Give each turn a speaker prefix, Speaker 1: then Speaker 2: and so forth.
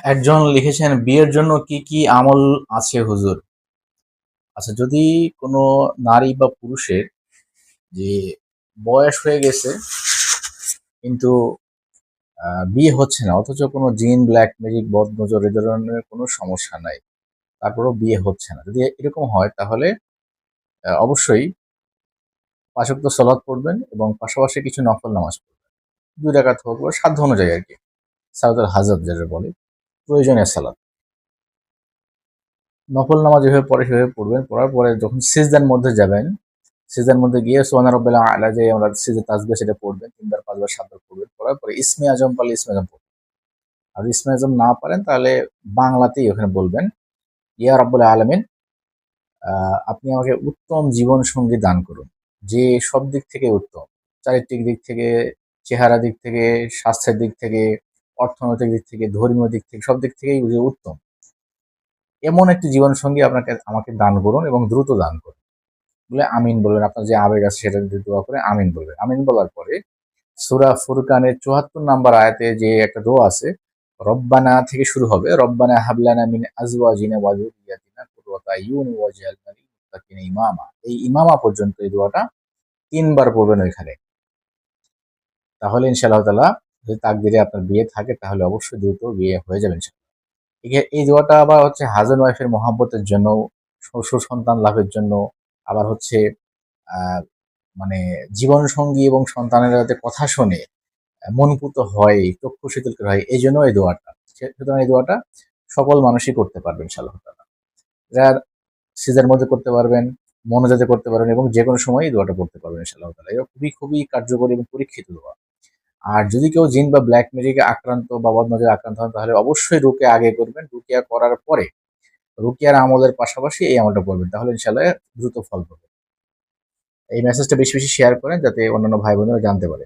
Speaker 1: একজন লিখেছেন, বিয়ের জন্য কি কি আমল আছে হুজুর? আচ্ছা, যদি কোনো নারী বা পুরুষের যে বয়স হয়ে গেছে কিন্তু বিয়ে হচ্ছে না, অথচ কোনো জিন, ব্ল্যাক ম্যাজিক, বদনজর এ ধরনের কোনো সমস্যা নাই, তারপরেও বিয়ে হচ্ছে না, যদি এরকম হয় তাহলে অবশ্যই ৫ ওয়াক্ত সালাত পড়বেন এবং পাশাপাশি কিছু নফল নামাজ পড়বেন। ২ রাকাত হোক বা সাধ্য অনুযায়ী আরকি। সালাতুল হাজাত যেটা বলে, প্রয়োজনীয় সালাত। নফল নামাজ যেভাবে পড়ে সেভাবে পড়বেন। পড়ার পরে যখন সিজদার মধ্যে যাবেন, সিজদার মধ্যে গিয়ে সুবহান রাব্বিল আ'লা যে আমরা সিজদা তাসবিহ সেটা পড়বেন। ৩ বার, ৫ বার, ৭ বার পড়বেন। পড়ার পরে ইসমে আজম পারলে ইসমে আজম পড়বেন। আর ইসমে আজম না পারেন তাহলে বাংলাতেই ওখানে বলবেন, ইয়া রাব্বুল আলামিন, আপনি আমাকে উত্তম জীবন সঙ্গী দান করুন। যে সব দিক থেকে উত্তম। চারিত্রিক দিক থেকে, চেহারা দিক থেকে, স্বাস্থ্যের দিক থেকে, অর্থনৈতিক দিক থেকে, ধর্মীয় দিক থেকে, সব দিক থেকেই যে উত্তম। এমন একটি জীবনসঙ্গী আমাকে দান করুন এবং দ্রুত দান করুন। বলে আমিন বলবেন। আপনার যে আবেগ আছে সেটা দিয়ে দোয়া করে আমিন বলবেন। আমিন বলার পরে সূরা ফুরকানের ৭৪ নাম্বার আয়াতে যে একটা দোয়া আছে, রব্বানা থেকে শুরু হবে। রব্বানা হাবলানা মিন আজওয়াজিনা ওয়া যুররিয়াতিনা কুররাতা আইয়ুন ওয়াজআলনা লিল মুত্তাকিনা ইমামা। এই ইমামা পর্যন্ত এই দোয়াটা ৩ বার পড়বেন ওইখানে। তাহলে ইনশাআল্লাহ তাআলা যদি তাকদিরে আপনার বিয়ে থাকে তাহলে অবশ্যই দ্রুত বিয়ে হয়ে যাবে ইনশাআল্লাহ। এই দোয়াটা আবার হচ্ছে হাজব্যান্ড ওয়াইফের মহব্বতের জন্য, সুসন্তান লাভের জন্য, আবার হচ্ছে আ মানে জীবনসঙ্গী এবং সন্তানেরা যাতে কথা শোনে, মনপুত হয়, চক্ষু শীতল হয়, এইজন্য এই দোয়াটা। সুতরাং এই দোয়াটা সকল মানুষই করতে পারবে ইনশাআল্লাহ তাআলা। যারা সিজার মধ্যে করতে পারবেন, মোনাজাতে করতে পারবেন এবং যেকোনো সময় এই দোয়াটা পড়তে পারবেন ইনশাআল্লাহ তাআলা। এটা খুবই, খুবই কার্যকরী এবং পরীক্ষিত দোয়া। আর যদি কেউ জিন বা ব্ল্যাক ম্যাজিকে আক্রান্ত বা বদনজরে আক্রান্ত হন তাহলে অবশ্যই রুকিয়া আগে করবেন। রুকিয়া করার পরে রুকিয়ার আমলের পাশাপাশি এই আমলটা করবেন। তাহলে ইনশাআল্লাহ দ্রুত ফল পাবেন। এই মেসেজটা বেশি, বেশি শেয়ার করেন যাতে অন্যান্য ভাই বোনেরা জানতে পারে।